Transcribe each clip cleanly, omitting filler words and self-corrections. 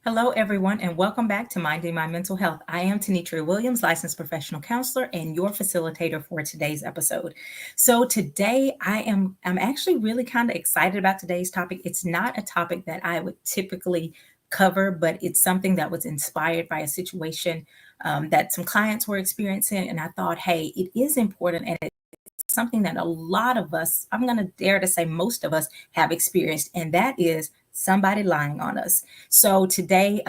Hello, everyone, and welcome back to Minding My Mental Health. I am Tanitria Williams, licensed professional counselor, and your facilitator for today's episode. So today, I'm actually really kind of excited about today's topic. It's not a topic that I would typically cover, but it's something that was inspired by a situation that some clients were experiencing, and I thought, hey, it is important and something that a lot of us, I'm going to dare to say most of us, have experienced, and that is somebody lying on us. So today,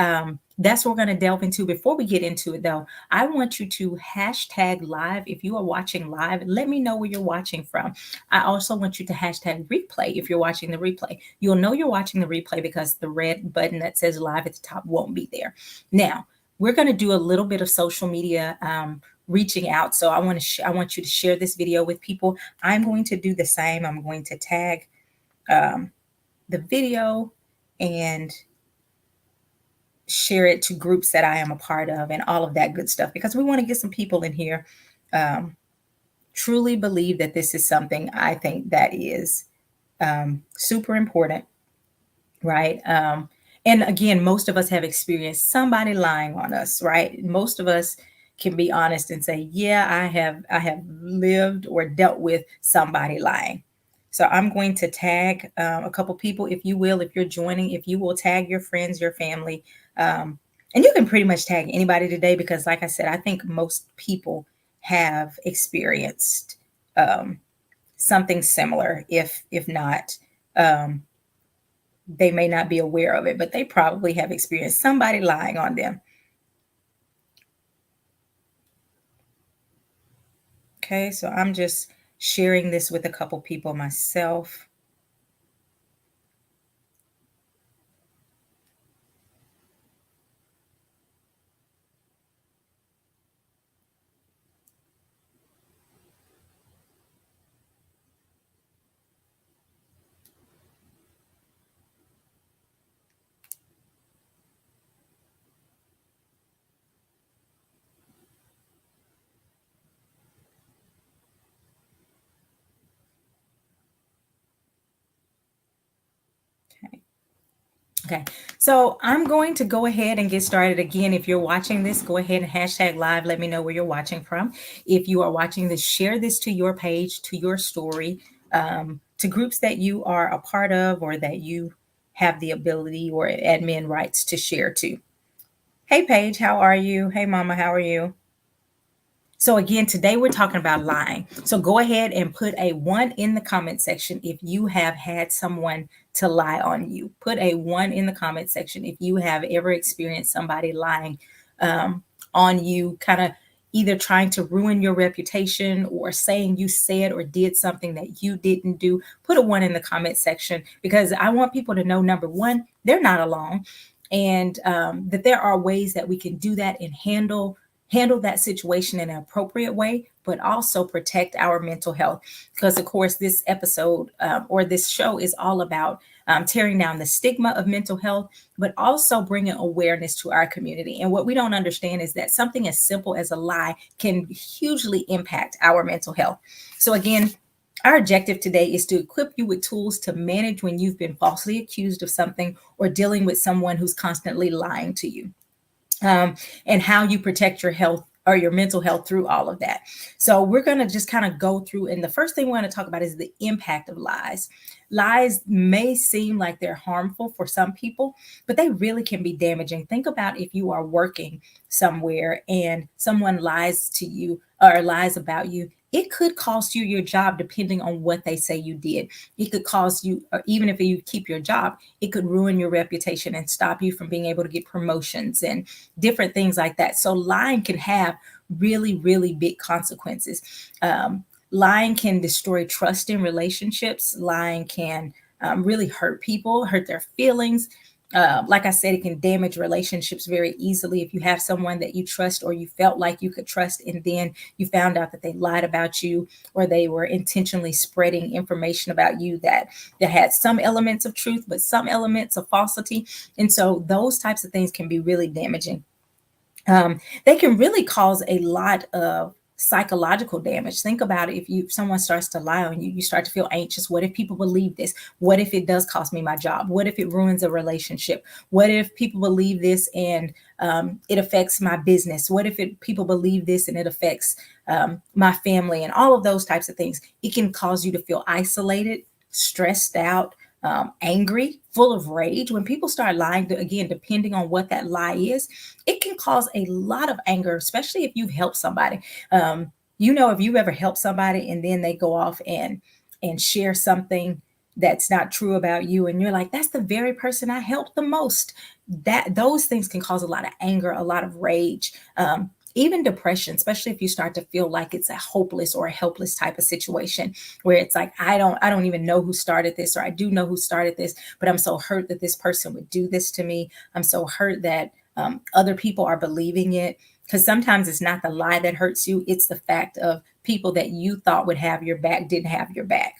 that's what we're going to delve into. Before we get into it, though, I want you to hashtag live. If you are watching live, let me know where you're watching from. I also want you to hashtag replay if you're watching the replay. You'll know you're watching the replay because the red button that says live at the top won't be there. Now, we're going to do a little bit of social media reaching out. So I want you to share this video with people. I'm going to do the same. I'm going to tag the video and share it to groups that I am a part of and all of that good stuff, because we want to get some people in here. Truly believe that this is something I think that is super important, right? And again, most of us have experienced somebody lying on us, right? Most of us can be honest and say, yeah, I have lived or dealt with somebody lying. So I'm going to tag a couple people, if you will, if you're joining, if you will tag your friends, your family, and you can pretty much tag anybody today, because like I said, I think most people have experienced something similar, if not. They may not be aware of it, but they probably have experienced somebody lying on them. Okay, so I'm just sharing this with a couple people myself. Okay, so I'm going to go ahead and get started. Again, if you're watching this, go ahead and hashtag live. Let me know where you're watching from. If you are watching this, share this to your page, to your story, to groups that you are a part of or that you have the ability or admin rights to share to. Hey, Paige, how are you? Hey, Mama, how are you? So again, today we're talking about lying. So go ahead and put a 1 in the comment section if you have had someone to lie on you. Put a 1 in the comment section if you have ever experienced somebody lying on you, kind of either trying to ruin your reputation or saying you said or did something that you didn't do. Put a 1 in the comment section, because I want people to know, number one, they're not alone, and that there are ways that we can do that and handle that situation in an appropriate way, but also protect our mental health. Because, of course, this episode or this show is all about tearing down the stigma of mental health, but also bringing awareness to our community. And what we don't understand is that something as simple as a lie can hugely impact our mental health. So, again, our objective today is to equip you with tools to manage when you've been falsely accused of something or dealing with someone who's constantly lying to you. And how you protect your health or your mental health through all of that. So we're going to just kind of go through. And the first thing we're going to talk about is the impact of lies. Lies may seem like they're harmful for some people, but they really can be damaging. Think about if you are working somewhere and someone lies to you or lies about you. It could cost you your job depending on what they say you did. It could cost you, or even if you keep your job, it could ruin your reputation and stop you from being able to get promotions and different things like that. So lying can have really, really big consequences. Lying can destroy trust in relationships. Lying can really hurt people, hurt their feelings. Like I said, it can damage relationships very easily. If you have someone that you trust or you felt like you could trust, and then you found out that they lied about you or they were intentionally spreading information about you that had some elements of truth, but some elements of falsity. And so those types of things can be really damaging. They can really cause a lot of psychological damage. Think about it. If someone starts to lie on you, you start to feel anxious. What if people believe this? What if it does cost me my job? What if it ruins a relationship? What if people believe this and it affects my business? What if people believe this and it affects my family, and all of those types of things? It can cause you to feel isolated, stressed out, angry, full of rage. When people start lying, again, depending on what that lie is, it can cause a lot of anger, especially if you've helped somebody. If you've ever helped somebody and then they go off and share something that's not true about you, and you're like, that's the very person I helped the most. That those things can cause a lot of anger, a lot of rage. Even depression, especially if you start to feel like it's a hopeless or a helpless type of situation, where it's like, I don't even know who started this, or I do know who started this, but I'm so hurt that this person would do this to me. I'm so hurt that other people are believing it. Because sometimes it's not the lie that hurts you, it's the fact of people that you thought would have your back didn't have your back,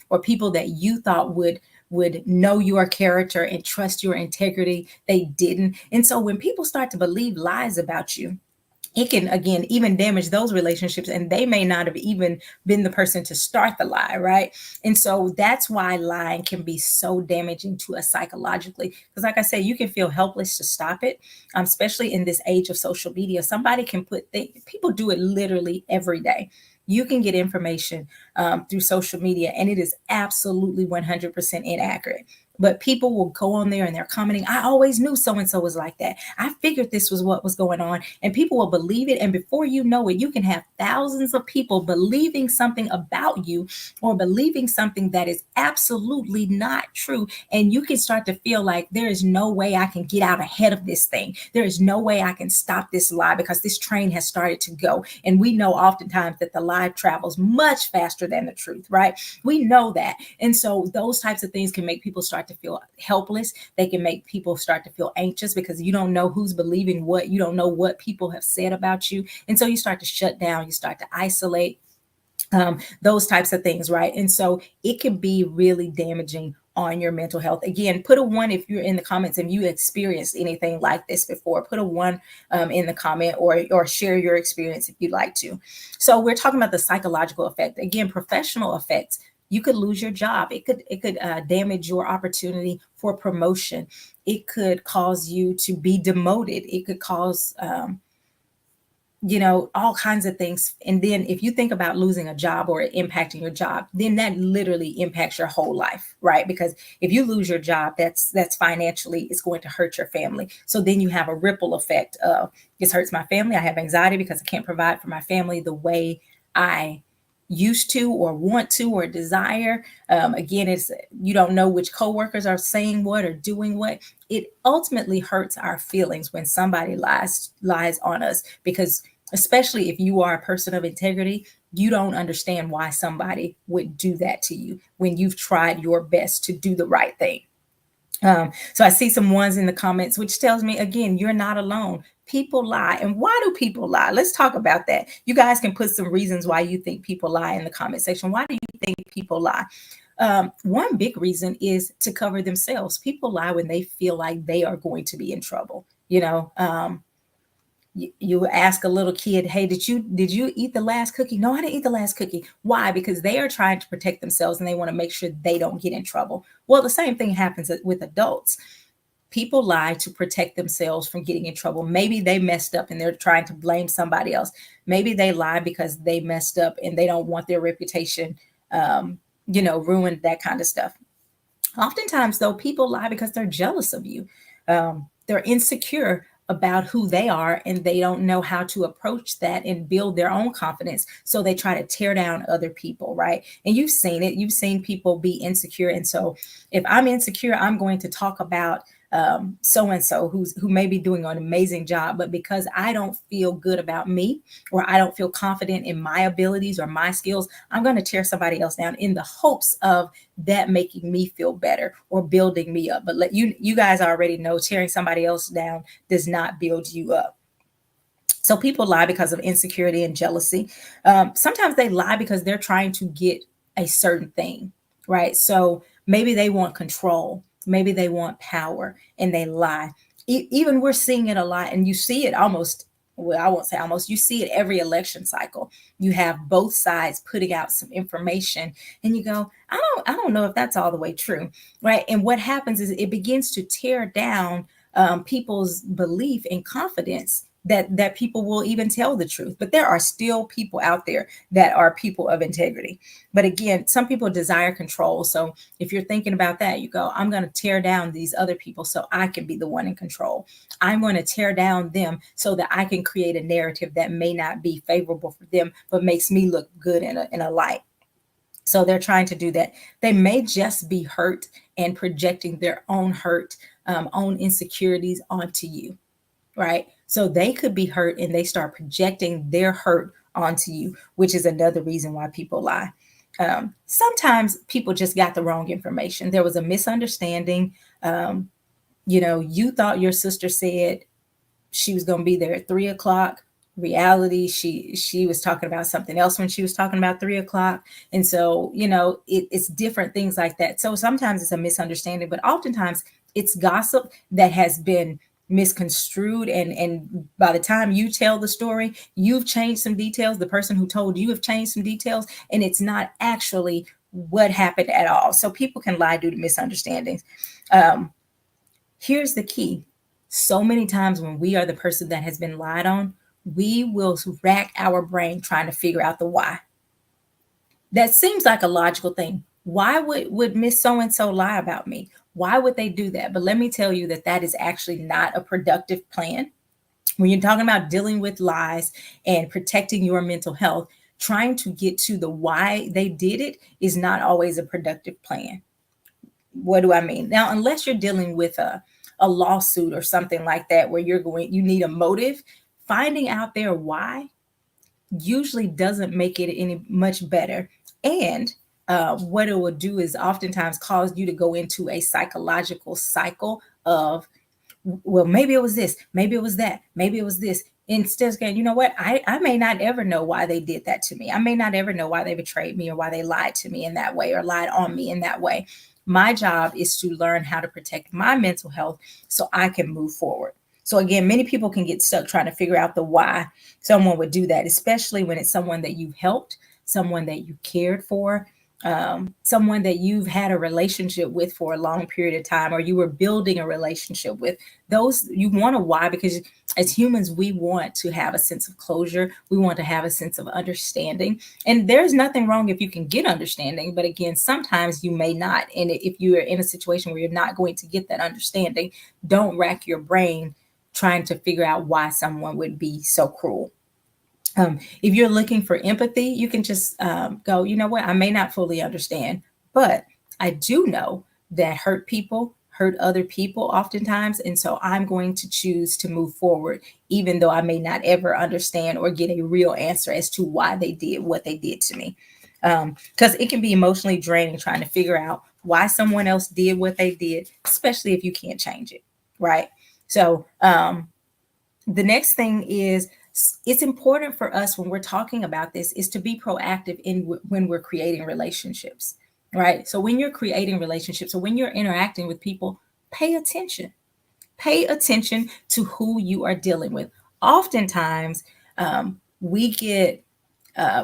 or people that you thought would know your character and trust your integrity, they didn't. And so when people start to believe lies about you, it can, again, even damage those relationships, and they may not have even been the person to start the lie, right? And so that's why lying can be so damaging to us psychologically, because like I said, you can feel helpless to stop it, especially in this age of social media. Somebody can people do it literally every day. You can get information through social media, and it is absolutely 100% inaccurate. But people will go on there and they're commenting, I always knew so and so was like that. I figured this was what was going on. And people will believe it. And before you know it, you can have thousands of people believing something about you, or believing something that is absolutely not true. And you can start to feel like there is no way I can get out ahead of this thing. There is no way I can stop this lie, because this train has started to go. And we know oftentimes that the lie travels much faster than the truth, right? We know that. And so those types of things can make people start to feel helpless. They can make people start to feel anxious, because you don't know who's believing what. You don't know what people have said about you. And so you start to shut down, you start to isolate, those types of things, right? And so it can be really damaging on your mental health. Again, put a one if you're in the comments and you experienced anything like this before. Put a one in the comment, or share your experience if you'd like to. So we're talking about the psychological effect. Again, professional effects. You could lose your job. It could damage your opportunity for promotion. It could cause you to be demoted. It could cause all kinds of things. And then if you think about losing a job or impacting your job, then that literally impacts your whole life, right? Because if you lose your job, that's financially, it's going to hurt your family. So then you have a ripple effect of, this hurts my family. I have anxiety because I can't provide for my family the way I used to, or want to, or desire. Again, it's, you don't know which coworkers are saying what or doing what. It ultimately hurts our feelings when somebody lies on us, because especially if you are a person of integrity, you don't understand why somebody would do that to you when you've tried your best to do the right thing. So I see some ones in the comments, which tells me, again, you're not alone. People lie. And why do people lie? Let's talk about that. You guys can put some reasons why you think people lie in the comment section. Why do you think people lie? One big reason is to cover themselves. People lie when they feel like they are going to be in trouble. You ask a little kid, hey, did you eat the last cookie? No, I didn't eat the last cookie. Why? Because they are trying to protect themselves and they want to make sure they don't get in trouble. Well, the same thing happens with adults. People lie to protect themselves from getting in trouble. Maybe they messed up and they're trying to blame somebody else. Maybe they lie because they messed up and they don't want their reputation ruined, that kind of stuff. Oftentimes, though, people lie because they're jealous of you. They're insecure about who they are, and they don't know how to approach that and build their own confidence. So they try to tear down other people, right? And you've seen it. You've seen people be insecure. And so if I'm insecure, I'm going to talk about so-and-so who may be doing an amazing job, but because I don't feel good about me, or I don't feel confident in my abilities or my skills, I'm going to tear somebody else down in the hopes of that making me feel better or building me up. But you guys already know, tearing somebody else down does not build you up. So people lie because of insecurity and jealousy. Sometimes they lie because they're trying to get a certain thing, right? So maybe they want control. Maybe they want power, and they lie. Even we're seeing it a lot, and you see it almost, well, I won't say almost, you see it every election cycle. You have both sides putting out some information and you go, I don't know if that's all the way true, right? And what happens is it begins to tear down people's belief and confidence that people will even tell the truth. But there are still people out there that are people of integrity. But again, some people desire control. So if you're thinking about that, you go, I'm going to tear down these other people so I can be the one in control. I'm going to tear down them so that I can create a narrative that may not be favorable for them, but makes me look good in a light. So they're trying to do that. They may just be hurt and projecting their own hurt, own insecurities onto you, right? So they could be hurt and they start projecting their hurt onto you, which is another reason why people lie. Sometimes people just got the wrong information. There was a misunderstanding. You thought your sister said she was going to be there at 3 o'clock. Reality, she was talking about something else when she was talking about 3 o'clock. And so it's different things like that. So sometimes it's a misunderstanding, but oftentimes it's gossip that has been misconstrued, and by the time you tell the story, you've changed some details. The person who told you have changed some details, and it's not actually what happened at all. So people can lie due to misunderstandings. Here's the key. So many times when we are the person that has been lied on, we will rack our brain trying to figure out the why. That seems like a logical thing. Why would Miss So and so lie about me? Why would they do that? But let me tell you that is actually not a productive plan. When you're talking about dealing with lies and protecting your mental health, trying to get to the why they did it is not always a productive plan. What do I mean? Now, unless you're dealing with a lawsuit or something like that, where you need a motive, finding out their why usually doesn't make it any much better. And what it will do is oftentimes cause you to go into a psychological cycle of, well, maybe it was this, maybe it was that, maybe it was this. Instead of saying, you know what, I may not ever know why they did that to me. I may not ever know why they betrayed me or why they lied to me in that way or lied on me in that way. My job is to learn how to protect my mental health so I can move forward. So again, many people can get stuck trying to figure out the why someone would do that, especially when it's someone that you've helped, someone that you cared for, someone that you've had a relationship with for a long period of time, or you were building a relationship with. Those you want to why, because as humans, we want to have a sense of closure. We want to have a sense of understanding. And there's nothing wrong if you can get understanding, but again, sometimes you may not. And if you are in a situation where you're not going to get that understanding, don't rack your brain trying to figure out why someone would be so cruel. If you're looking for empathy, you can just go, you know what, I may not fully understand, but I do know that hurt people hurt other people oftentimes. And so I'm going to choose to move forward, even though I may not ever understand or get a real answer as to why they did what they did to me. Because it can be emotionally draining trying to figure out why someone else did what they did, especially if you can't change it, right? So the next thing is, it's important for us when we're talking about this is to be proactive when we're creating relationships, right? So when you're creating relationships or when you're interacting with people, pay attention. Pay attention to who you are dealing with. Oftentimes, we get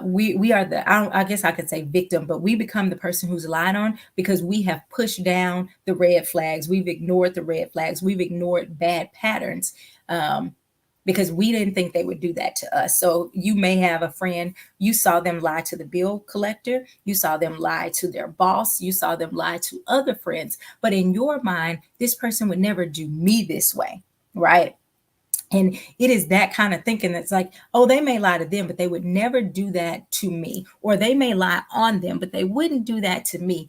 we are I guess I could say victim, but we become the person who's lied on because we have pushed down the red flags. We've ignored the red flags. We've ignored bad patterns. Because we didn't think they would do that to us. So you may have a friend, you saw them lie to the bill collector, you saw them lie to their boss, you saw them lie to other friends, but in your mind, this person would never do me this way, right? And it is that kind of thinking that's like, oh, they may lie to them, but they would never do that to me. Or they may lie on them, but they wouldn't do that to me.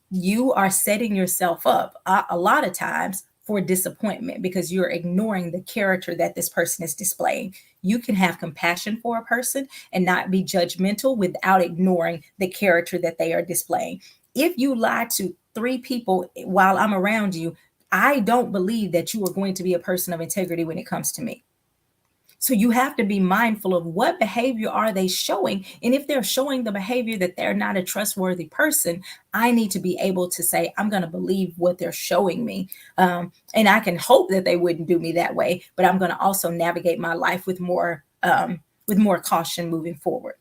You are setting yourself up a lot of times for disappointment because you're ignoring the character that this person is displaying. You can have compassion for a person and not be judgmental without ignoring the character that they are displaying. If you lie to 3 people while I'm around you, I don't believe that you are going to be a person of integrity when it comes to me. So you have to be mindful of what behavior are they showing. And if they're showing the behavior that they're not a trustworthy person, I need to be able to say, I'm going to believe what they're showing me. And I can hope that they wouldn't do me that way, but I'm going to also navigate my life with more caution moving forward.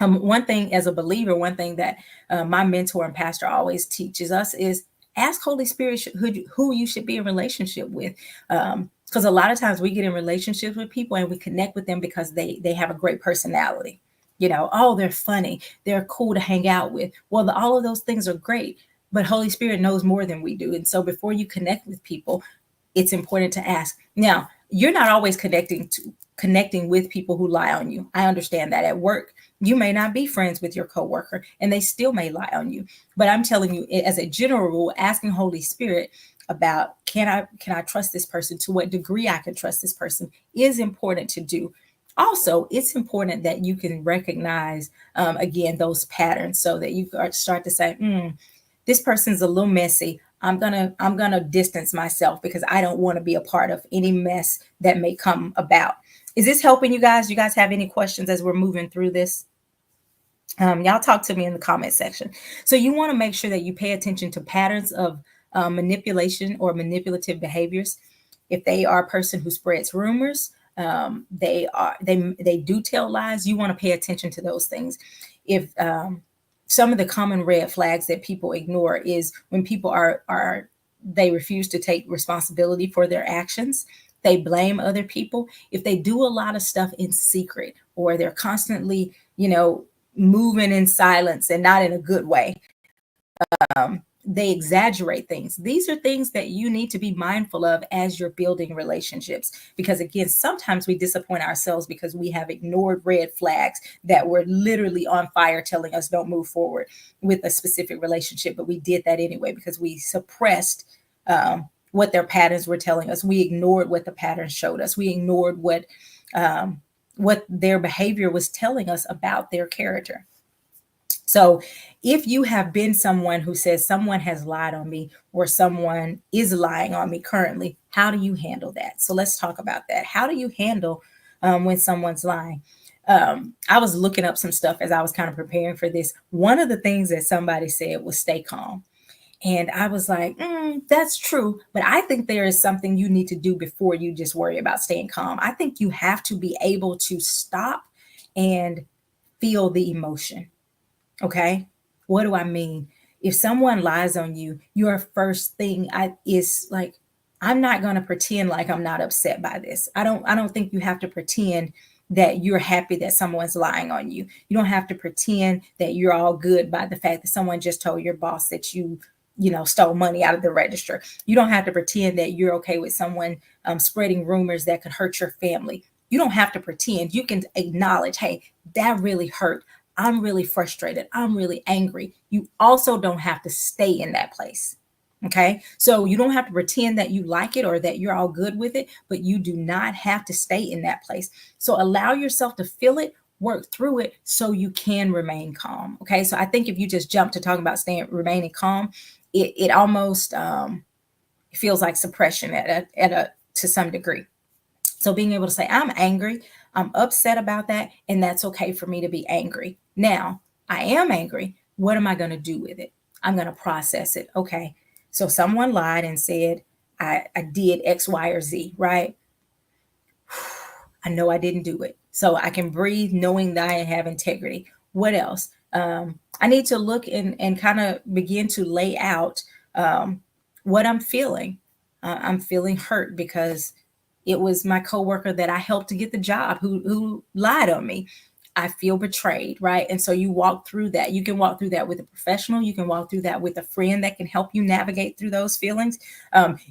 One thing as a believer, one thing that my mentor and pastor always teaches us is ask Holy Spirit who you should be in relationship with. Because a lot of times we get in relationships with people and we connect with them because they have a great personality. You know, oh, they're funny, they're cool to hang out with. Well, all of those things are great, but Holy Spirit knows more than we do. And so before you connect with people, it's important to ask. Now, you're not always connecting with people who lie on you. I understand that at work, you may not be friends with your coworker and they still may lie on you. But I'm telling you, as a general rule, asking Holy Spirit about can I trust this person, to what degree I can trust this person, is important to do. Also, it's important that you can recognize again those patterns, so that you start to say, this person's a little messy. I'm gonna distance myself because I don't want to be a part of any mess that may come about. Is this helping you guys? You guys have any questions as we're moving through this? Y'all talk to me in the comment section. So you want to make sure that you pay attention to patterns of manipulation or manipulative behaviors. If they are a person who spreads rumors, they do tell lies. You want to pay attention to those things. If some of the common red flags that people ignore is when people are they refuse to take responsibility for their actions. They blame other people. If they do a lot of stuff in secret, or they're constantly, moving in silence and not in a good way. They exaggerate things. These are things that you need to be mindful of as you're building relationships. Because again, sometimes we disappoint ourselves because we have ignored red flags that were literally on fire telling us don't move forward with a specific relationship. But we did that anyway because we suppressed what their patterns were telling us. We ignored what the patterns showed us. We ignored what their behavior was telling us about their character. So if you have been someone who says someone has lied on me or someone is lying on me currently, how do you handle that? So let's talk about that. How do you handle when someone's lying? I was looking up some stuff as I was kind of preparing for this. One of the things that somebody said was stay calm. And I was like, that's true. But I think there is something you need to do before you just worry about staying calm. I think you have to be able to stop and feel the emotion. Okay. What do I mean? If someone lies on you, your first thing is like, I'm not going to pretend like I'm not upset by this. I don't think you have to pretend that you're happy that someone's lying on you. You don't have to pretend that you're all good by the fact that someone just told your boss that you stole money out of the register. You don't have to pretend that you're okay with someone spreading rumors that could hurt your family. You don't have to pretend. You can acknowledge, hey, that really hurt. I'm really frustrated. I'm really angry. You also don't have to stay in that place. Okay. So you don't have to pretend that you like it or that you're all good with it, but you do not have to stay in that place. So allow yourself to feel it, work through it so you can remain calm. Okay. So I think if you just jump to talking about remaining calm, it almost feels like suppression to some degree. So being able to say, I'm angry, I'm upset about that, and that's okay for me to be angry. Now, I am angry. What am I going to do with it? I'm going to process it. Okay. So someone lied and said, I did X, Y, or Z, right? I know I didn't do it. So I can breathe knowing that I have integrity. What else? I need to look and kind of begin to lay out what I'm feeling. I'm feeling hurt because it was my coworker that I helped to get the job who lied on me. I feel betrayed, right? And so you walk through that. You can walk through that with a professional. You can walk through that with a friend that can help you navigate through those feelings.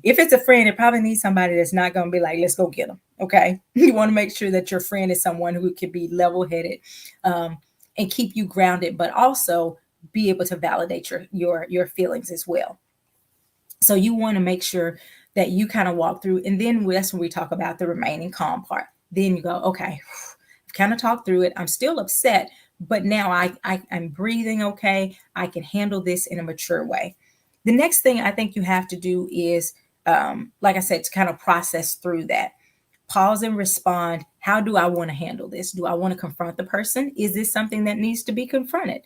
If it's a friend, it probably needs somebody that's not going to be like, let's go get them. Okay. You want to make sure that your friend is someone who can be level-headed and keep you grounded, but also be able to validate your feelings as well. So you want to make sure that you kind of walk through, and then that's when we talk about the remaining calm part. Then you go, okay, I've kind of talked through it. I'm still upset, but now I'm breathing okay. I can handle this in a mature way. The next thing I think you have to do is, like I said, to kind of process through that. pause and respond. How do I want to handle this? Do I want to confront the person? Is this something that needs to be confronted?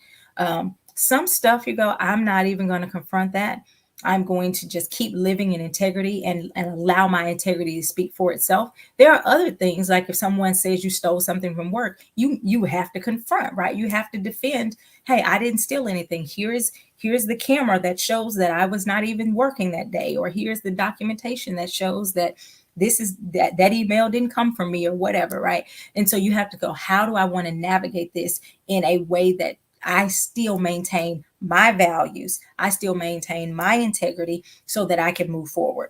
Some stuff you go, I'm not even going to confront that. I'm going to just keep living in integrity and allow my integrity to speak for itself. There are other things, like if someone says you stole something from work, you have to confront, right? You have to defend. Hey, I didn't steal anything. Here's the camera that shows that I was not even working that day, or here's the documentation that shows that that email didn't come from me, or whatever, right? And so you have to go, how do I want to navigate this in a way that I still maintain my values, I still maintain my integrity, so that I can move forward?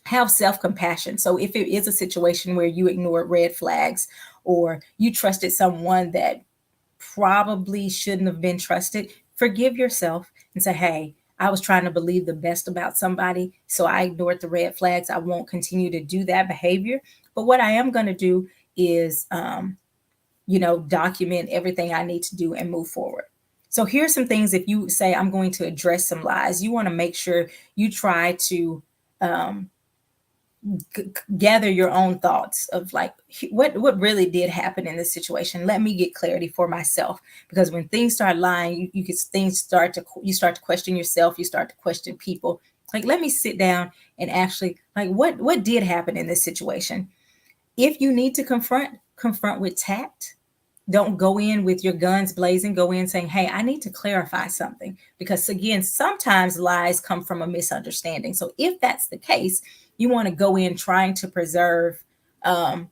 Have self-compassion. So if it is a situation where you ignored red flags, or you trusted someone that probably shouldn't have been trusted, forgive yourself and say, hey, I was trying to believe the best about somebody, so I ignored the red flags. I won't continue to do that behavior. But what I am going to do is, document everything I need to do and move forward. So here's some things. If you say, I'm going to address some lies, you want to make sure you try to um, gather your own thoughts of, like, what really did happen in this situation. Let me get clarity for myself, because when things start lying, you get things start to you start to question yourself, you start to question people. Like, let me sit down and actually, like, what did happen in this situation? If you need to confront with tact. Don't go in with your guns blazing. Go in saying, hey, I need to clarify something. Because again, sometimes lies come from a misunderstanding. So if that's the case, you want to go in trying to preserve um,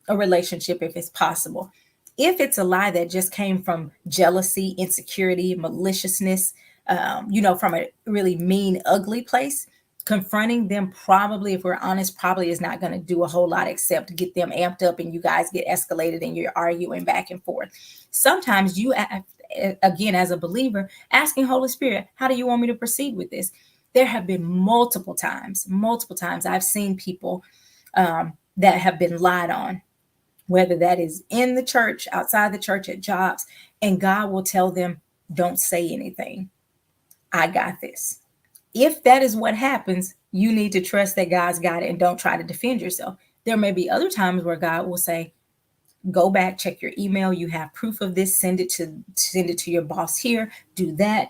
a relationship if it's possible. If it's a lie that just came from jealousy, insecurity, maliciousness, from a really mean, ugly place, confronting them, probably, if we're honest, probably is not going to do a whole lot except get them amped up and you guys get escalated and you're arguing back and forth. Sometimes you, again, as a believer, asking Holy Spirit, how do you want me to proceed with this? There have been multiple times I've seen people that have been lied on, whether that is in the church, outside the church, at jobs, and God will tell them, don't say anything. I got this. If that is what happens, you need to trust that God's got it and don't try to defend yourself. There may be other times where God will say, go back, check your email. You have proof of this. Send it to your boss here. Do that.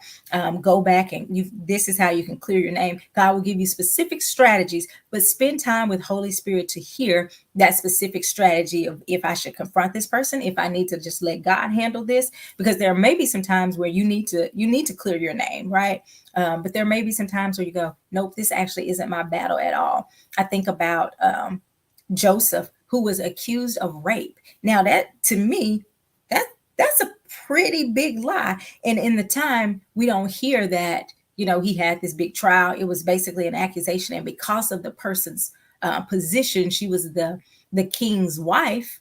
Go back and this is how you can clear your name. God will give you specific strategies, but spend time with Holy Spirit to hear that specific strategy of, if I should confront this person, if I need to just let God handle this, because there may be some times where you need to clear your name, right? But there may be some times where you go, nope, this actually isn't my battle at all. I think about Joseph, who was accused of rape. Now, that, to me, that's a pretty big lie. And in the time, we don't hear that, he had this big trial. It was basically an accusation. And because of the person's position, she was the king's wife,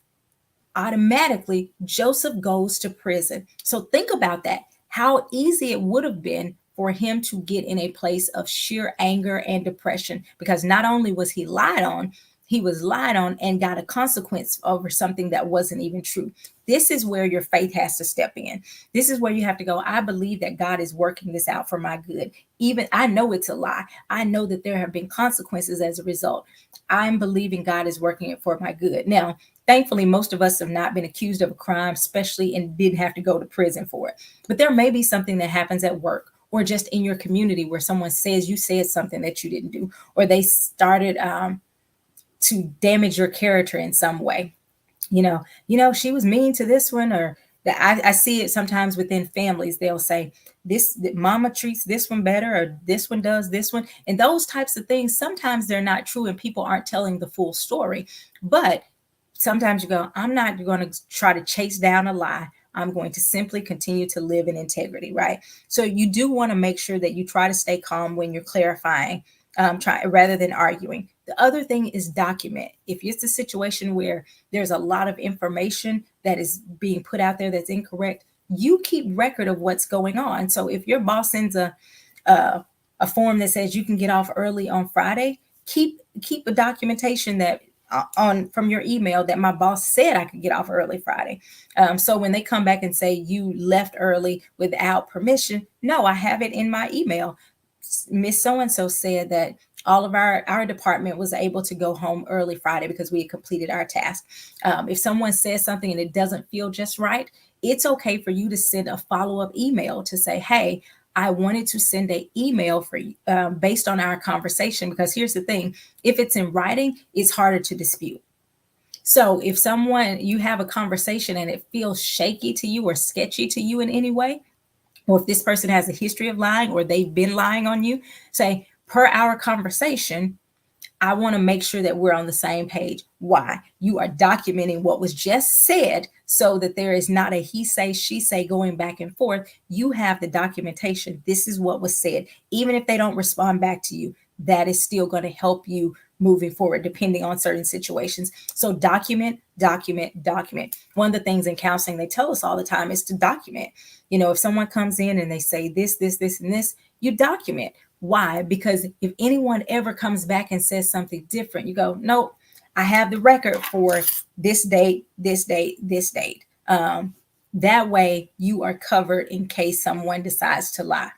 automatically Joseph goes to prison. So think about that. How easy it would have been for him to get in a place of sheer anger and depression, because not only was he lied on, he was lied on and got a consequence over something that wasn't even true. This is where your faith has to step in. This is where you have to go, I believe that God is working this out for my good. Even I know it's a lie. I know that there have been consequences as a result. I'm believing God is working it for my good. Now, thankfully, most of us have not been accused of a crime, especially, and didn't have to go to prison for it. But there may be something that happens at work or just in your community where someone says you said something that you didn't do, or they started to damage your character in some way. She was mean to this one, or that I see it sometimes within families. They'll say this, that mama treats this one better, or this one does this one. And those types of things, sometimes they're not true and people aren't telling the full story. But sometimes you go, I'm not going to try to chase down a lie. I'm going to simply continue to live in integrity, right? So you do want to make sure that you try to stay calm when you're clarifying, rather than arguing. The other thing is document. If it's a situation where there's a lot of information that is being put out there that's incorrect, you keep record of what's going on. So if your boss sends a form that says you can get off early on Friday, keep a documentation that on from your email that my boss said I could get off early Friday. So when they come back and say you left early without permission, no, I have it in my email. Miss So-and-so said that all of our department was able to go home early Friday because we had completed our task. If someone says something and it doesn't feel just right, it's okay for you to send a follow-up email to say, hey, I wanted to send an email for you based on our conversation, because here's the thing, if it's in writing, it's harder to dispute. So if you have a conversation and it feels shaky to you or sketchy to you in any way, or if this person has a history of lying or they've been lying on you, say, per our conversation, I want to make sure that we're on the same page. Why? You are documenting what was just said so that there is not a he say, she say going back and forth. You have the documentation. This is what was said. Even if they don't respond back to you, that is still going to help you moving forward, depending on certain situations. So document, document, document. One of the things in counseling they tell us all the time is to document. If someone comes in and they say this, this, this, and this, you document. Why? Because if anyone ever comes back and says something different, you go, nope, I have the record for this date, this date, this date. That way you are covered in case someone decides to lie.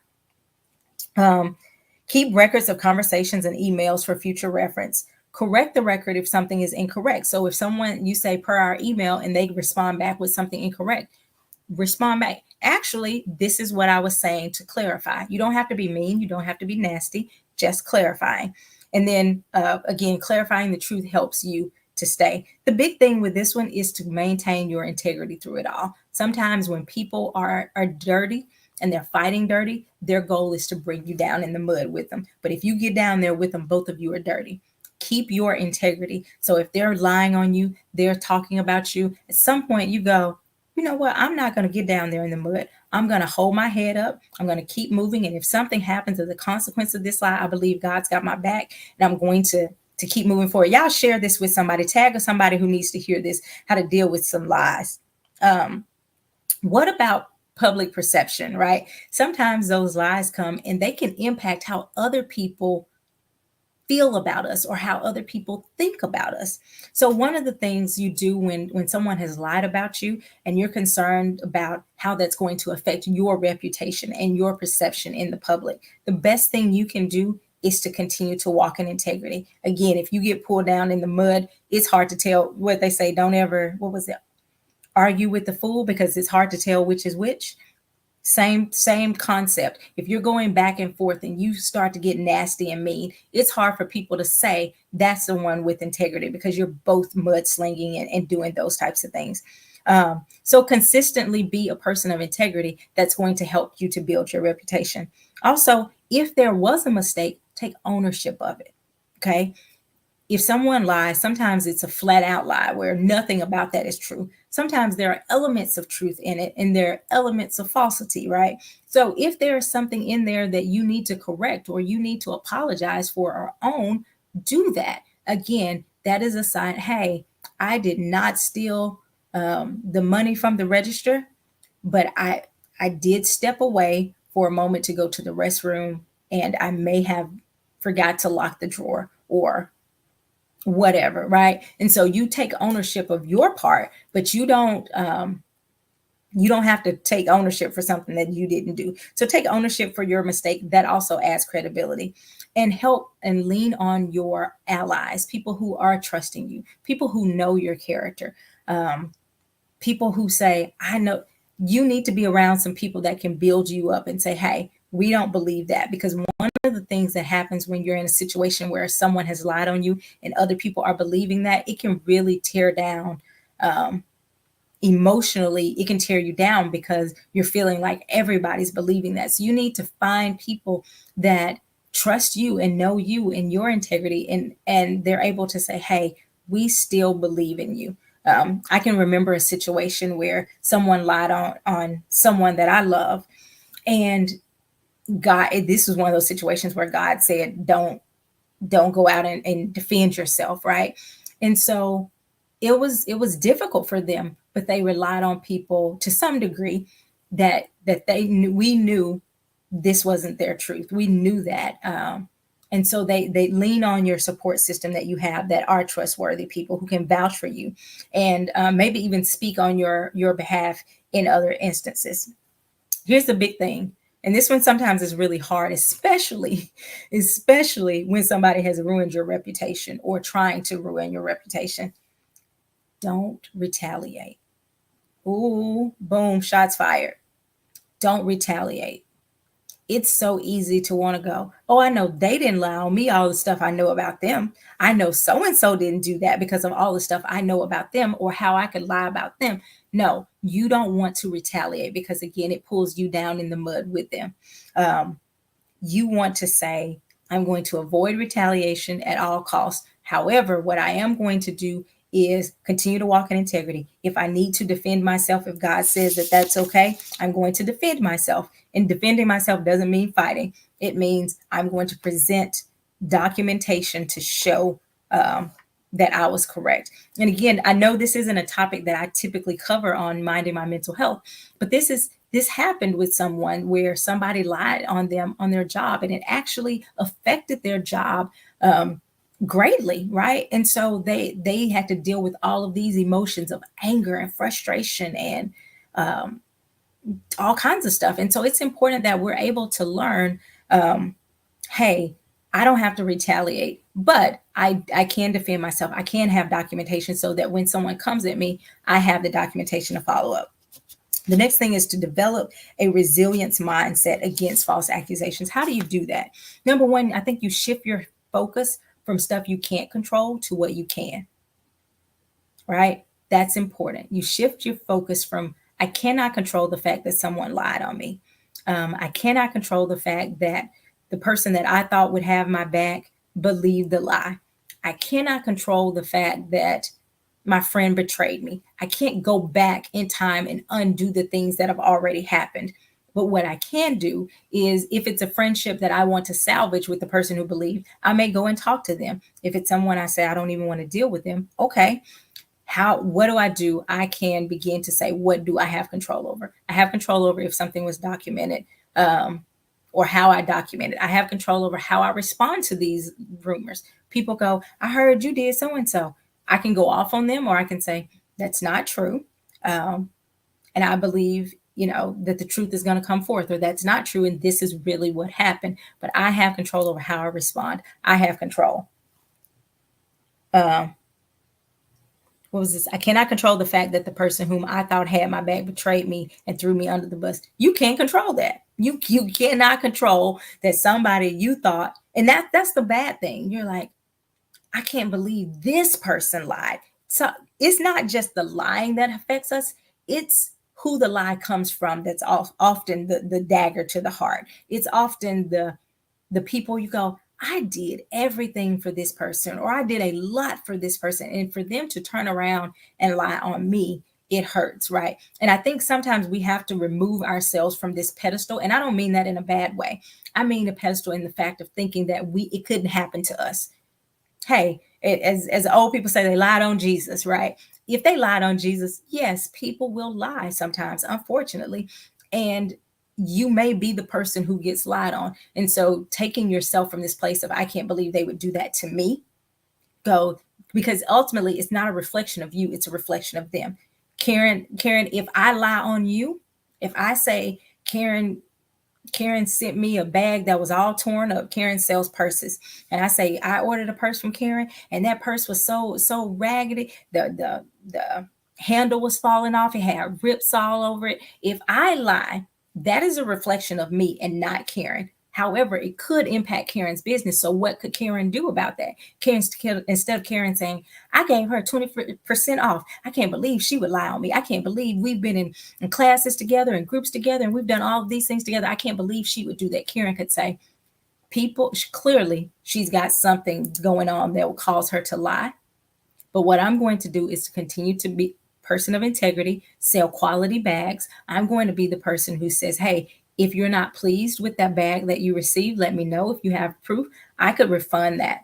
Keep records of conversations and emails for future reference. Correct the record if something is incorrect. So if you say per our email and they respond back with something incorrect, respond back. Actually, this is what I was saying to clarify. You don't have to be mean. You don't have to be nasty. Just clarifying. And then again, clarifying the truth helps you to stay. The big thing with this one is to maintain your integrity through it all. Sometimes when people are dirty and they're fighting dirty, their goal is to bring you down in the mud with them. But if you get down there with them, both of you are dirty. Keep your integrity. So if they're lying on you, they're talking about you, at some point you go, you know what? I'm not going to get down there in the mud. I'm going to hold my head up. I'm going to keep moving. And if something happens as a consequence of this lie, I believe God's got my back, and I'm going to keep moving forward. Y'all share this with somebody. Tag somebody who needs to hear this, how to deal with some lies. What about public perception, right? Sometimes those lies come and they can impact how other people feel about us or how other people think about us. So one of the things you do when someone has lied about you and you're concerned about how that's going to affect your reputation and your perception in the public, the best thing you can do is to continue to walk in integrity. Again, if you get pulled down in the mud, it's hard to tell. What they say, don't ever, what was it? Argue with the fool, because it's hard to tell which is which. Same concept. If you're going back and forth and you start to get nasty and mean, it's hard for people to say that's the one with integrity, because you're both mudslinging and doing those types of things. So consistently be a person of integrity. That's going to help you to build your reputation. Also, if there was a mistake, take ownership of it. Okay. If someone lies, sometimes it's a flat out lie where nothing about that is true. Sometimes there are elements of truth in it and there are elements of falsity, right? So if there is something in there that you need to correct or you need to apologize for or own, do that. Again, that is a sign, hey, I did not steal the money from the register, but I did step away for a moment to go to the restroom, and I may have forgot to lock the drawer or whatever, right? And so you take ownership of your part, but you don't have to take ownership for something that you didn't do. So take ownership for your mistake. That also adds credibility. And help and lean on your allies, people who are trusting you, people who know your character, people who say, I know. You need to be around some people that can build you up and say, hey, we don't believe that. Because one of the things that happens when you're in a situation where someone has lied on you and other people are believing that, it can really tear down emotionally. It can tear you down because you're feeling like everybody's believing that. So you need to find people that trust you and know you and your integrity, and they're able to say, hey, we still believe in you. I can remember a situation where someone lied on someone that I love, and God, this was one of those situations where God said, don't go out and defend yourself, right? And so it was difficult for them, but they relied on people to some degree that we knew this wasn't their truth. We knew that. And so they lean on your support system that you have, that are trustworthy people who can vouch for you and maybe even speak on your behalf in other instances. Here's the big thing. And this one sometimes is really hard, especially when somebody has ruined your reputation or trying to ruin your reputation. Don't retaliate. Ooh, boom, shots fired. Don't retaliate. It's so easy to want to go, oh, I know they didn't lie on me, all the stuff I know about them. I know so and so didn't do that because of all the stuff I know about them or how I could lie about them. No, you don't want to retaliate because, again, it pulls you down in the mud with them. Um, you want to say, I'm going to avoid retaliation at all costs. However, what I am going to do is continue to walk in integrity. If I need to defend myself, if God says that that's okay, I'm going to defend myself. And defending myself doesn't mean fighting. It means I'm going to present documentation to show that I was correct. And again, I know this isn't a topic that I typically cover on minding my mental health, but this happened with someone where somebody lied on them on their job, and it actually affected their job greatly, right? And so they had to deal with all of these emotions of anger and frustration and um, all kinds of stuff. And so it's important that we're able to learn, hey, I don't have to retaliate, but I can defend myself. I can have documentation so that when someone comes at me, I have the documentation to follow up. The next thing is to develop a resilience mindset against false accusations. How do you do that? Number one, I think you shift your focus from stuff you can't control to what you can, right? That's important. You shift your focus from, I cannot control the fact that someone lied on me. I cannot control the fact that the person that I thought would have my back believed the lie. I cannot control the fact that my friend betrayed me. I can't go back in time and undo the things that have already happened. But what I can do is, if it's a friendship that I want to salvage with the person who believed, I may go and talk to them. If it's someone I say I don't even want to deal with them, okay, what do I do? I can begin to say, what do I have control over? I have control over if something was documented, or how I document it. I have control over how I respond to these rumors. People go, I heard you did so and so. I can go off on them, or I can say, that's not true. And I believe, that the truth is going to come forth, or that's not true. And this is really what happened. But I have control over how I respond. I have control. What was this? I cannot control the fact that the person whom I thought had my back betrayed me and threw me under the bus. You can't control that. You cannot control that somebody you thought, and that's the bad thing. You're like, I can't believe this person lied. So it's not just the lying that affects us, it's who the lie comes from. That's often the dagger to the heart. It's often the people you go, I did everything for this person, or I did a lot for this person. And for them to turn around and lie on me, it hurts, right? And I think sometimes we have to remove ourselves from this pedestal. And I don't mean that in a bad way. I mean a pedestal in the fact of thinking that it couldn't happen to us. Hey, as old people say, they lied on Jesus, right? If they lied on Jesus, yes, people will lie sometimes, unfortunately. And you may be the person who gets lied on. And so taking yourself from this place of, I can't believe they would do that to me, go, because ultimately it's not a reflection of you, it's a reflection of them. Karen, if I lie on you, if I say, Karen sent me a bag that was all torn up. Karen sells purses. And I say, I ordered a purse from Karen, and that purse was so raggedy. The handle was falling off. It had rips all over it. If I lie, that is a reflection of me and not Karen. However, it could impact Karen's business. So what could Karen do about that? Instead of Karen saying, I gave her 20% off. I can't believe she would lie on me. I can't believe we've been in classes together and groups together, and we've done all of these things together. I can't believe she would do that. Karen could say, clearly she's got something going on that will cause her to lie. But what I'm going to do is to continue to be person of integrity, sell quality bags. I'm going to be the person who says, hey, if you're not pleased with that bag that you received, let me know. If you have proof, I could refund that.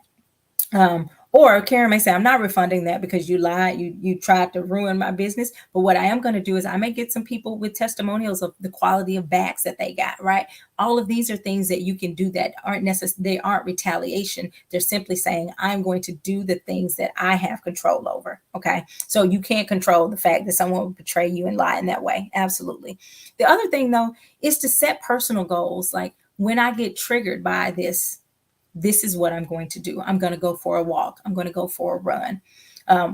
Or Karen may say, I'm not refunding that because you lied, you tried to ruin my business. But what I am going to do is I may get some people with testimonials of the quality of bags that they got, right? All of these are things that you can do that aren't necessary, they aren't retaliation. They're simply saying, I'm going to do the things that I have control over. Okay. So you can't control the fact that someone will betray you and lie in that way. Absolutely. The other thing though is to set personal goals. Like when I get triggered by this is what I'm going to do. I'm going to go for a walk. I'm going to go for a run.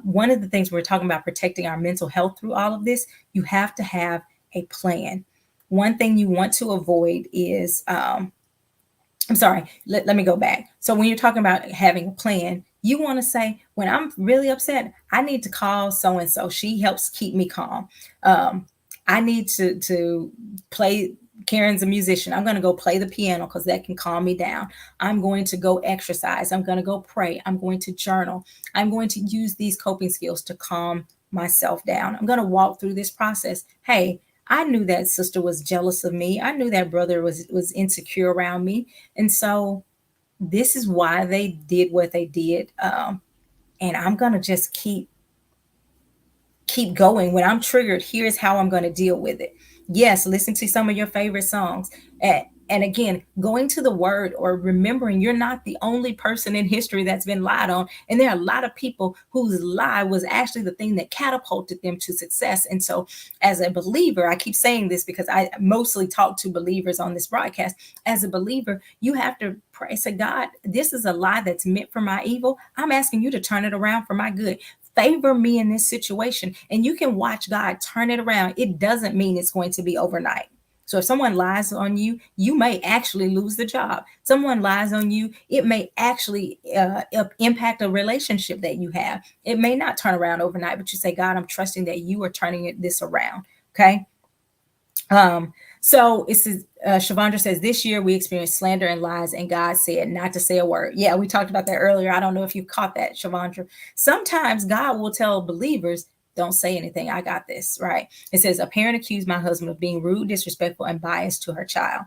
One of the things we're talking about protecting our mental health through all of this, you have to have a plan. One thing you want to avoid is, I'm sorry, let me go back. So when you're talking about having a plan, you want to say, when I'm really upset, I need to call so and so. She helps keep me calm. I need to play. Karen's a musician. I'm going to go play the piano because that can calm me down. I'm going to go exercise. I'm going to go pray. I'm going to journal. I'm going to use these coping skills to calm myself down. I'm going to walk through this process. Hey, I knew that sister was jealous of me. I knew that brother was insecure around me. And so this is why they did what they did. And I'm going to just keep going. When I'm triggered, here's how I'm going to deal with it. Yes, listen to some of your favorite songs. And again, going to the word or remembering you're not the only person in history that's been lied on. And there are a lot of people whose lie was actually the thing that catapulted them to success. And so as a believer, I keep saying this because I mostly talk to believers on this broadcast. As a believer, you have to pray, say, God, this is a lie that's meant for my evil. I'm asking you to turn it around for my good. Favor me in this situation. And you can watch God turn it around. It doesn't mean it's going to be overnight. So if someone lies on you, you may actually lose the job. Someone lies on you, it may actually impact a relationship that you have. It may not turn around overnight, but you say, God, I'm trusting that you are turning this around. Okay. So it says, Shavandra says, this year we experienced slander and lies, and God said not to say a word. Yeah, we talked about that earlier. I don't know if you caught that, Shavandra. Sometimes God will tell believers, don't say anything. I got this, right? It says, a parent accused my husband of being rude, disrespectful, and biased to her child.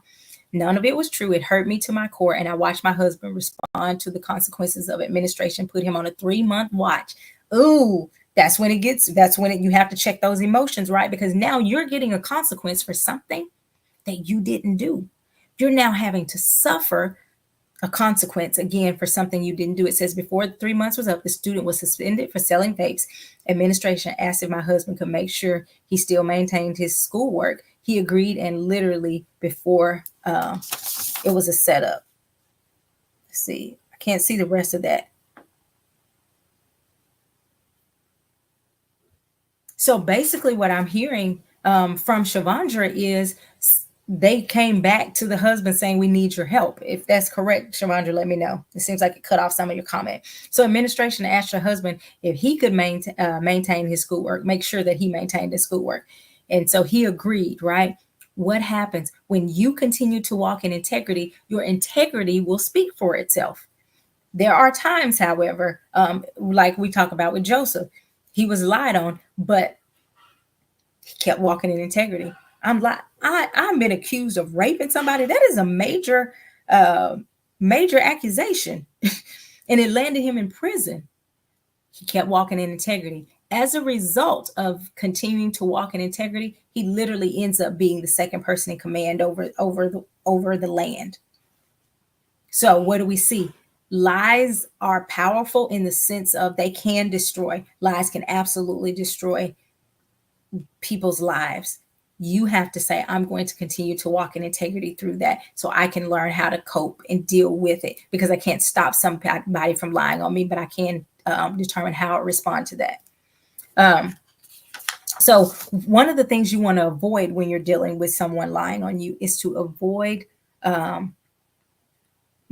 None of it was true. It hurt me to my core, and I watched my husband respond to the consequences of administration, put him on a 3-month watch. Ooh, that's when you have to check those emotions, right? Because now you're getting a consequence for something that you didn't do. You're now having to suffer a consequence again for something you didn't do. It says before 3 months was up, the student was suspended for selling vapes. Administration asked if my husband could make sure he still maintained his schoolwork. He agreed, and literally before it was a setup. Let's see, I can't see the rest of that. So basically what I'm hearing from Shavandra is they came back to the husband saying, we need your help. If that's correct, Shavandra, let me know. It seems like it cut off some of your comment. So administration asked your husband if he could maintain his schoolwork, make sure that he maintained his schoolwork. And so he agreed, right? What happens when you continue to walk in integrity? Your integrity will speak for itself. There are times, however, like we talk about with Joseph, he was lied on, but he kept walking in integrity. I've been accused of raping somebody. That is a major accusation. And it landed him in prison. He kept walking in integrity. As a result of continuing to walk in integrity, he literally ends up being the second person in command over the land. So what do we see? Lies are powerful in the sense of they can destroy. Lies can absolutely destroy people's lives. You have to say, I'm going to continue to walk in integrity through that so I can learn how to cope and deal with it, because I can't stop somebody from lying on me, but I can determine how I respond to that. So one of the things you want to avoid when you're dealing with someone lying on you is to avoid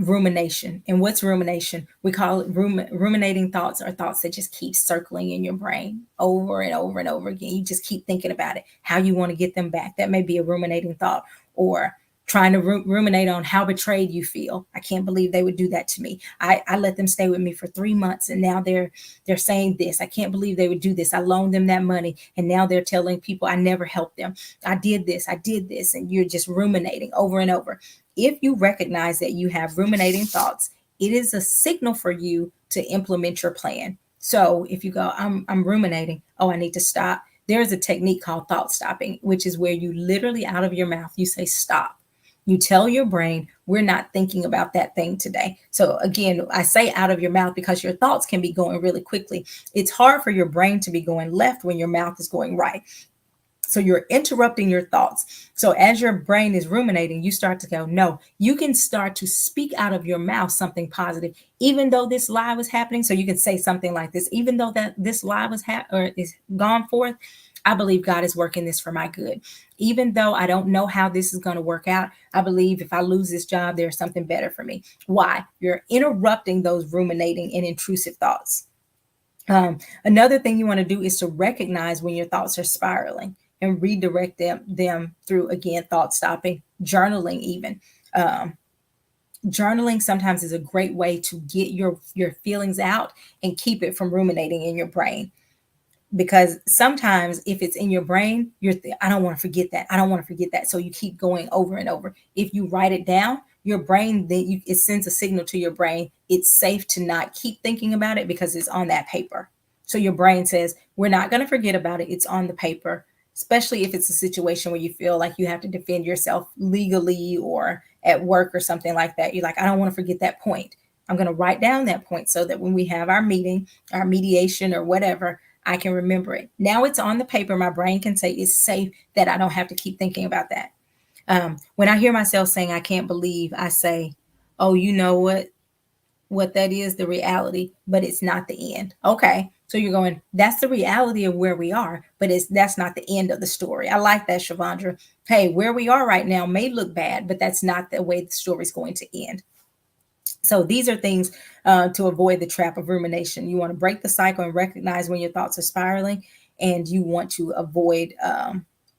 rumination. And what's rumination? We call it ruminating thoughts, are thoughts that just keep circling in your brain over and over and over again. You just keep thinking about it, how you want to get them back. That may be a ruminating thought. Or trying to ruminate on how betrayed you feel. I can't believe they would do that to me. I let them stay with me for 3 months, and now they're saying this. I can't believe they would do this. I loaned them that money, and now they're telling people I never helped them. I did this, and you're just ruminating over and over. If you recognize that you have ruminating thoughts, it is a signal for you to implement your plan. So if you go, I'm ruminating, oh, I need to stop. There's a technique called thought stopping, which is where you literally out of your mouth, you say stop. You tell your brain, we're not thinking about that thing today. So again, I say out of your mouth because your thoughts can be going really quickly. It's hard for your brain to be going left when your mouth is going right. So you're interrupting your thoughts. So as your brain is ruminating, you start to go, no, you can start to speak out of your mouth something positive, even though this lie was happening. So you can say something like this, even though that this lie was or is gone forth, I believe God is working this for my good. Even though I don't know how this is going to work out, I believe if I lose this job, there's something better for me. Why? You're interrupting those ruminating and intrusive thoughts. Another thing you want to do is to recognize when your thoughts are spiraling and redirect them through, again, thought stopping, journaling even. Um, Journaling sometimes is a great way to get your feelings out and keep it from ruminating in your brain. Because sometimes if it's in your brain, I don't want to forget that. I don't want to forget that. So you keep going over and over. If you write it down, your brain, then it sends a signal to your brain. It's safe to not keep thinking about it because it's on that paper. So your brain says, we're not going to forget about it. It's on the paper, especially if it's a situation where you feel like you have to defend yourself legally or at work or something like that. You're like, I don't want to forget that point. I'm going to write down that point so that when we have our meeting, our mediation or whatever, I can remember it. Now it's on the paper. My brain can say it's safe, that I don't have to keep thinking about that. When I hear myself saying, I can't believe, I say, oh, you know what that is, the reality, but it's not the end. Okay. So you're going, that's the reality of where we are, but that's not the end of the story. I like that, Shavandra. Hey, where we are right now may look bad, but that's not the way the story is going to end. So these are things to avoid the trap of rumination. You want to break the cycle and recognize when your thoughts are spiraling, and you want to avoid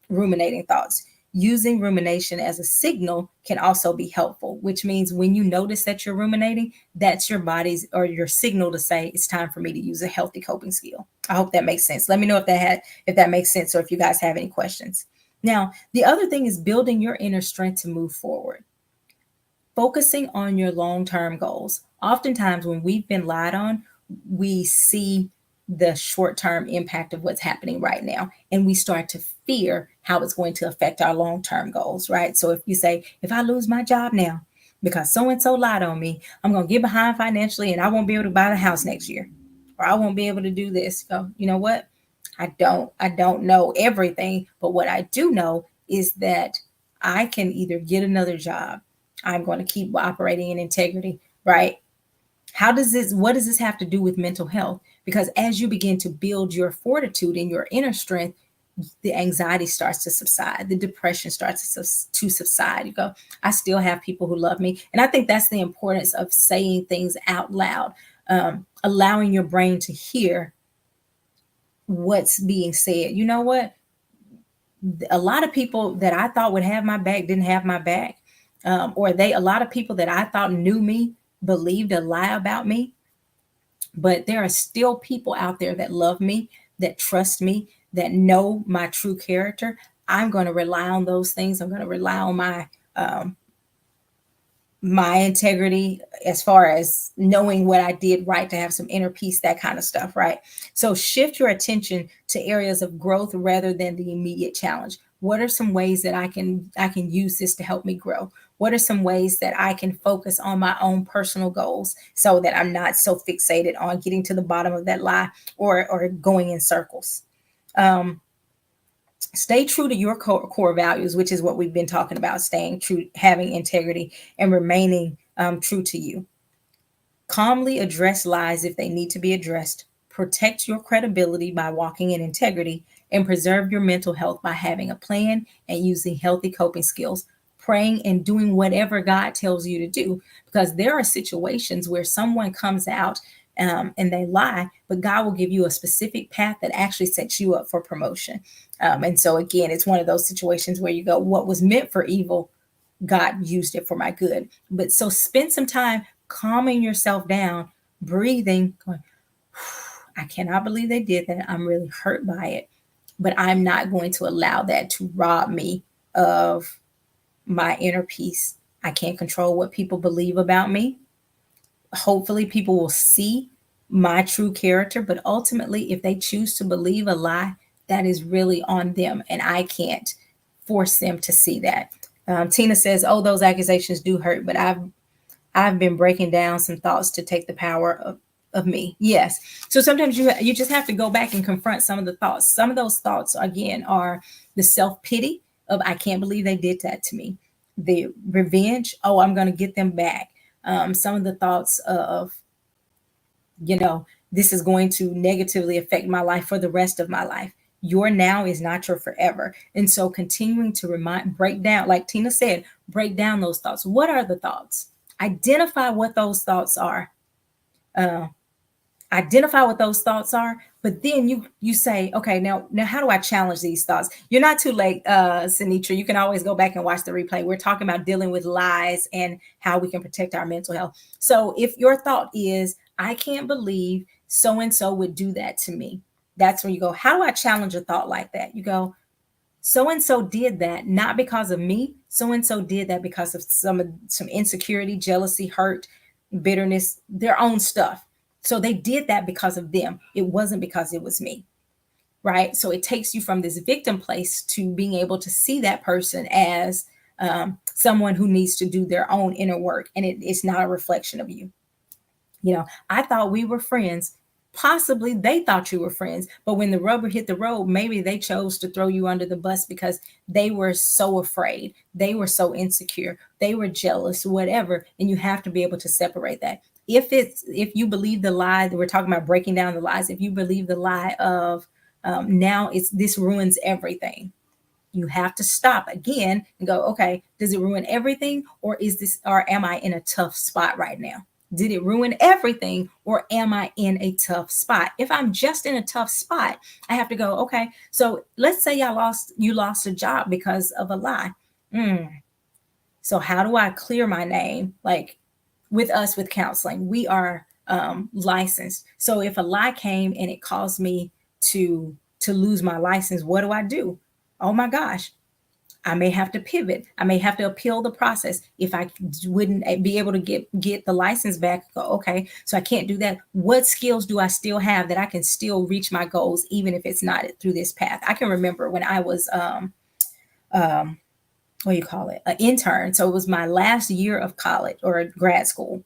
ruminating thoughts. Using rumination as a signal can also be helpful, which means when you notice that you're ruminating, that's your body's or your signal to say it's time for me to use a healthy coping skill. I hope that makes sense. Let me know if that makes sense, or if you guys have any questions. Now, the other thing is building your inner strength to move forward. Focusing on your long-term goals. Oftentimes when we've been lied on, we see the short-term impact of what's happening right now, and we start to fear how it's going to affect our long-term goals, right? So if you say, if I lose my job now because so and so lied on me, I'm going to get behind financially and I won't be able to buy the house next year, or I won't be able to do this. So you know what? I don't know everything, but what I do know is that I can either get another job. I'm going to keep operating in integrity, right? What does this have to do with mental health? Because as you begin to build your fortitude and your inner strength, the anxiety starts to subside, the depression starts to subside. You go, I still have people who love me. And I think that's the importance of saying things out loud, allowing your brain to hear what's being said. You know what? A lot of people that I thought would have my back didn't have my back. A lot of people that I thought knew me believed a lie about me. But there are still people out there that love me, that trust me, that know my true character. I'm going to rely on those things. I'm going to rely on my integrity as far as knowing what I did right, to have some inner peace, that kind of stuff, right? So shift your attention to areas of growth rather than the immediate challenge. What are some ways that I can use this to help me grow? What are some ways that I can focus on my own personal goals so that I'm not so fixated on getting to the bottom of that lie or going in circles? Stay true to your core values, which is what we've been talking about, staying true, having integrity, and remaining true to you. Calmly address lies if they need to be addressed. Protect your credibility by walking in integrity, and preserve your mental health by having a plan and using healthy coping skills, praying and doing whatever God tells you to do. Because there are situations where someone comes out and they lie, but God will give you a specific path that actually sets you up for promotion. And so, again, it's one of those situations where you go, what was meant for evil, God used it for my good. But so spend some time calming yourself down, breathing, going, I cannot believe they did that. I'm really hurt by it, but I'm not going to allow that to rob me of my inner peace. I can't control what people believe about me. hopefully people will see my true character, but ultimately if they choose to believe a lie, that is really on them, and I can't force them to see that. Tina says, oh, those accusations do hurt, but I've been breaking down some thoughts to take the power of me. Yes. So sometimes you just have to go back and confront some of the thoughts. Some of those thoughts again are the self-pity of I can't believe they did that to me. The revenge, oh, I'm going to get them back. Some of the thoughts of, you know, this is going to negatively affect my life for the rest of my life. Your now is not your forever. And so continuing to break down, like Tina said, break down those thoughts. What are the thoughts? Identify what those thoughts are. Uh, Identify what those thoughts are, but then you say, okay, now how do I challenge these thoughts? You're not too late, Sinitra. You can always go back and watch the replay. We're talking about dealing with lies and how we can protect our mental health. So if your thought is, I can't believe so and so would do that to me, that's where you go, how do I challenge a thought like that? You go, so and so did that not because of me. So and so did that because of some insecurity, jealousy, hurt, bitterness, their own stuff. So they did that because of them. It wasn't because it was me. Right. So it takes you from this victim place to being able to see that person as someone who needs to do their own inner work. And it's not a reflection of you. You know, I thought we were friends. Possibly they thought you were friends, but when the rubber hit the road, maybe they chose to throw you under the bus because they were so afraid. They were so insecure. They were jealous, whatever. And you have to be able to separate that. If you believe the lie that we're talking about, breaking down the lies, if you believe the lie of now this ruins everything, you have to stop again and go, okay, does it ruin everything, or am I in a tough spot right now? Did it ruin everything, or am I in a tough spot? If I'm just in a tough spot, I have to go, okay, so let's say you lost a job because of a lie. So how do I clear my name? Like with counseling, we are licensed. So if a lie came and it caused me to lose my license, what do I do? Oh my gosh, I may have to pivot. I may have to appeal the process. If I wouldn't be able to get the license back, go, okay, so I can't do that. What skills do I still have that I can still reach my goals, even if it's not through this path? I can remember when I was, what do you call it? An intern. So it was my last year of college or grad school.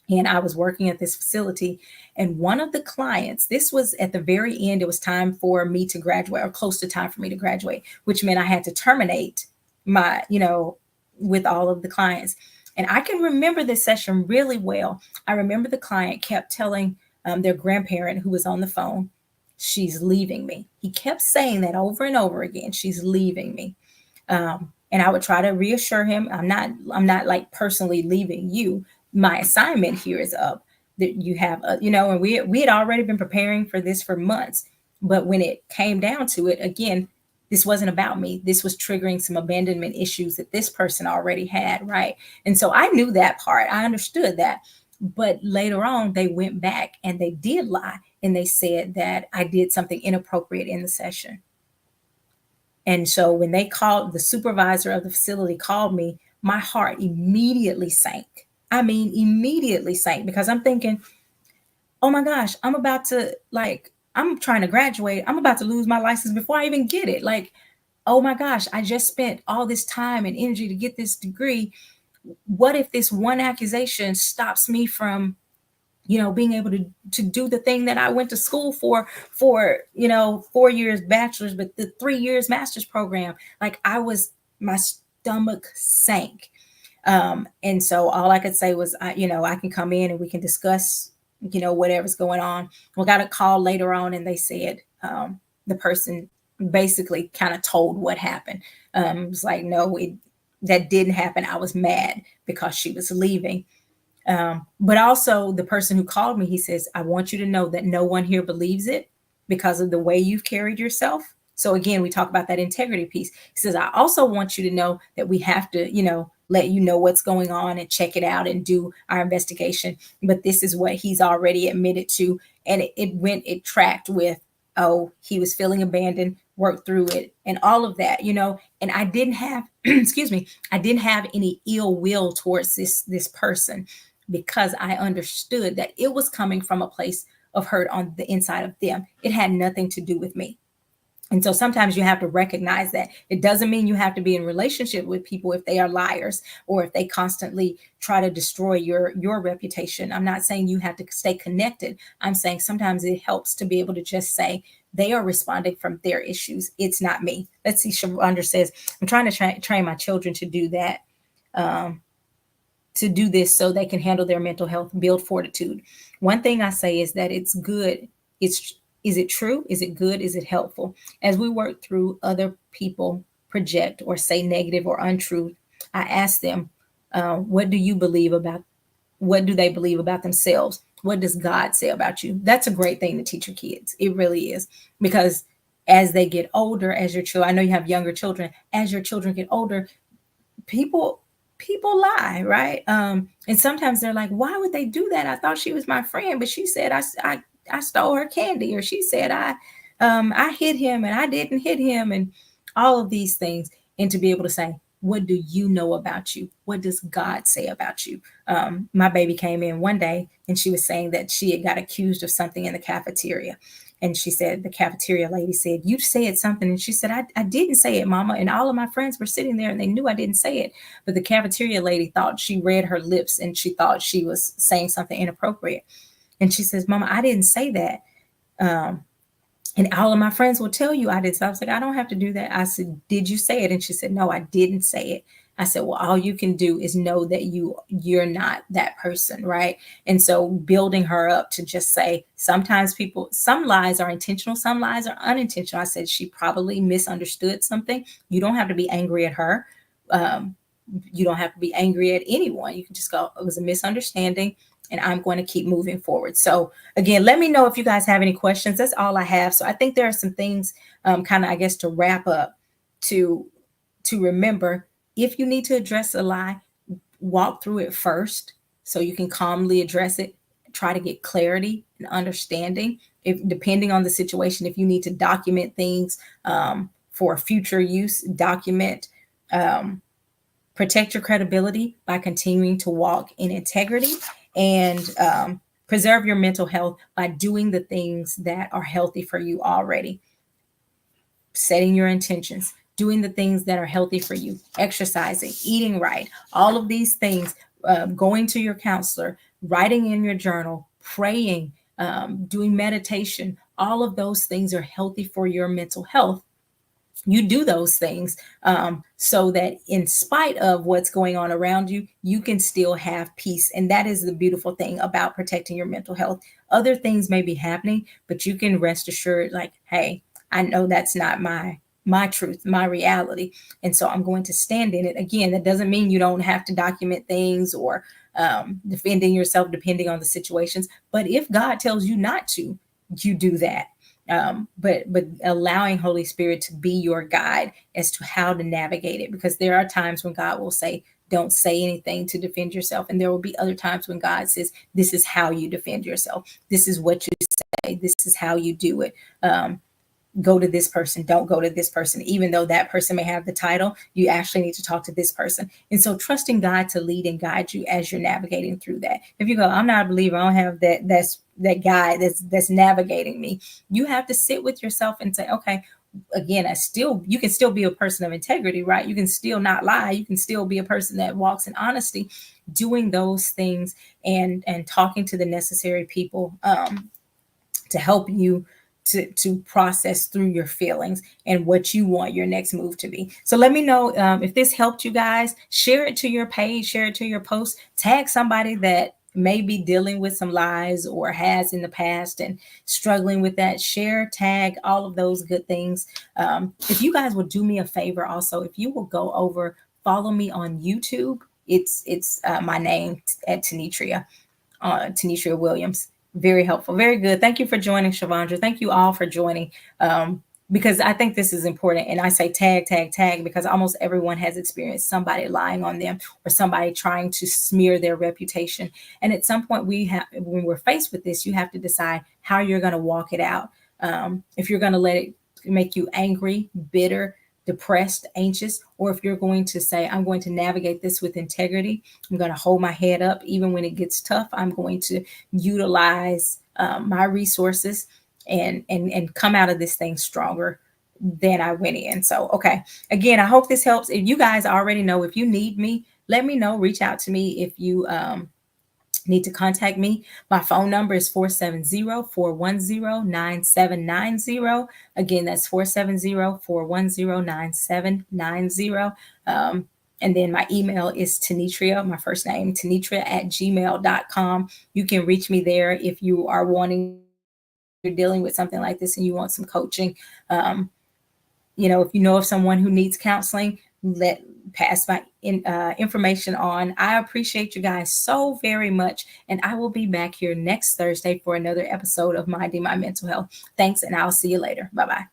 And I was working at this facility, and one of the clients, this was at the very end, it was time for me to graduate, or close to time for me to graduate, which meant I had to terminate with all of the clients. And I can remember this session really well. I remember the client kept telling their grandparent who was on the phone, she's leaving me. He kept saying that over and over again, she's leaving me. And I would try to reassure him, I'm not like personally leaving you. My assignment here is up. That you have, and we had already been preparing for this for months. But when it came down to it, again, this wasn't about me. This was triggering some abandonment issues that this person already had, right? And so I knew that part. I understood that. But later on, they went back and they did lie. And they said that I did something inappropriate in the session. And so when they called, the supervisor of the facility called me, my heart immediately sank. I mean, immediately sank, because I'm thinking, oh my gosh, I'm trying to graduate. I'm about to lose my license before I even get it. Like, oh my gosh, I just spent all this time and energy to get this degree. What if this one accusation stops me from being able to do the thing that I went to school for 4 years bachelor's, but the 3 years master's program? Like, my stomach sank. And so all I could say was, I can come in and we can discuss, whatever's going on. We got a call later on, and they said, the person basically kind of told what happened. It was like, no, that didn't happen. I was mad because she was leaving. But also the person who called me, he says, I want you to know that no one here believes it because of the way you've carried yourself. So again, we talk about that integrity piece. He says, I also want you to know that we have to, let you know what's going on and check it out and do our investigation. But this is what he's already admitted to. And it tracked with, oh, he was feeling abandoned, worked through it, and all of that, and I didn't have, excuse me, I didn't have any ill will towards this person. because I understood that it was coming from a place of hurt on the inside of them. It had nothing to do with me. And so sometimes you have to recognize that. It doesn't mean you have to be in relationship with people if they are liars or if they constantly try to destroy your reputation. I'm not saying you have to stay connected. I'm saying sometimes it helps to be able to just say they are responding from their issues. It's not me. Let's see. Shavandra says, I'm trying to train my children to do that. To do this so they can handle their mental health, build fortitude. One thing I say is that it's good. It's Is it true? Is it good? Is it helpful? As we work through other people project or say negative or untruth, I ask them, what do you believe about? What do they believe about themselves? What does God say about you? That's a great thing to teach your kids. It really is, because as they get older, as your children, I know you have younger children. As your children get older, people people lie, right? And sometimes they're like, why would they do that? I thought she was my friend, but she said I stole her candy, or she said I hit him and I didn't hit him, and all of these things. And to be able to say, what do you know about you? What does God say about you? My baby came in one day and she was saying that she had got accused of something in the cafeteria. And she said, the cafeteria lady said, you said something. And she said, I didn't say it, Mama. And all of my friends were sitting there and they knew I didn't say it. But the cafeteria lady thought she read her lips and she thought she was saying something inappropriate. And she says, Mama, I didn't say that. Um, and all of my friends will tell you I did. So I was like, I don't have to do that. I said, did you say it? And she said, no, I didn't say it. I said, well, all you can do is know that you're not that person, right? And so building her up to just say, sometimes people, some lies are intentional, some lies are unintentional. I said she probably misunderstood something. You don't have to be angry at her. Um, you don't have to be angry at anyone. You can just go, it was a misunderstanding, and I'm going to keep moving forward. So again, let me know if you guys have any questions. That's all I have. So I think there are some things, kind of, I guess, to wrap up, to remember. If you need to address a lie, walk through it first so you can calmly address it. Try to get clarity and understanding. If depending on the situation, if you need to document things, for future use, document. Protect your credibility by continuing to walk in integrity, and preserve your mental health by doing the things that are healthy for you already. Setting your intentions, doing the things that are healthy for you, exercising, eating right, all of these things, going to your counselor, writing in your journal, praying, doing meditation, all of those things are healthy for your mental health. You do those things, so that in spite of what's going on around you, you can still have peace. And that is the beautiful thing about protecting your mental health. Other things may be happening, but you can rest assured, like, hey, I know that's not my truth, my reality. And so I'm going to stand in it. Again, that doesn't mean you don't have to document things or defending yourself depending on the situations. But if God tells you not to, you do that. But allowing Holy Spirit to be your guide as to how to navigate it, because there are times when God will say, don't say anything to defend yourself, and there will be other times when God says, this is how you defend yourself, this is what you say, this is how you do it. Go to this person, don't go to this person. Even though that person may have the title, you actually need to talk to this person. And so trusting God to lead and guide you as you're navigating through that. If you go, I'm not a believer, I don't have that's that guy that's navigating me, you have to sit with yourself and say, okay, again, you can still be a person of integrity, right? You can still not lie. You can still be a person that walks in honesty, doing those things, and talking to the necessary people, to help you to process through your feelings and what you want your next move to be. So let me know, if this helped you guys. Share it to your page, share it to your post, tag somebody that may be dealing with some lies or has in the past and struggling with that. Share, tag, all of those good things. If you guys will do me a favor also, if you will go over, follow me on YouTube. It's my name at Tenitria Williams. Very helpful. Very good. Thank you for joining, Shavandra. Thank you all for joining. Because I think this is important. And I say tag, tag, tag, because almost everyone has experienced somebody lying on them or somebody trying to smear their reputation. And at some point when we're faced with this, you have to decide how you're going to walk it out. If you're going to let it make you angry, bitter, depressed, anxious, or if you're going to say, I'm going to navigate this with integrity, I'm going to hold my head up even when it gets tough, I'm going to utilize my resources and come out of this thing stronger than I went in. So, okay. Again, I hope this helps. If you guys already know, if you need me, let me know. Reach out to me if you need to contact me. My phone number is 470-410-9790. Again, that's 470-410-9790. And then my email is Tenitria, my first name, Tenitria at gmail.com. You can reach me there if you are wanting, if you're dealing with something like this and you want some coaching. If you know of someone who needs counseling, let pass my information on. I appreciate you guys so very much, and I will be back here next Thursday for another episode of Minding My Mental Health. Thanks, and I'll see you later. Bye-bye.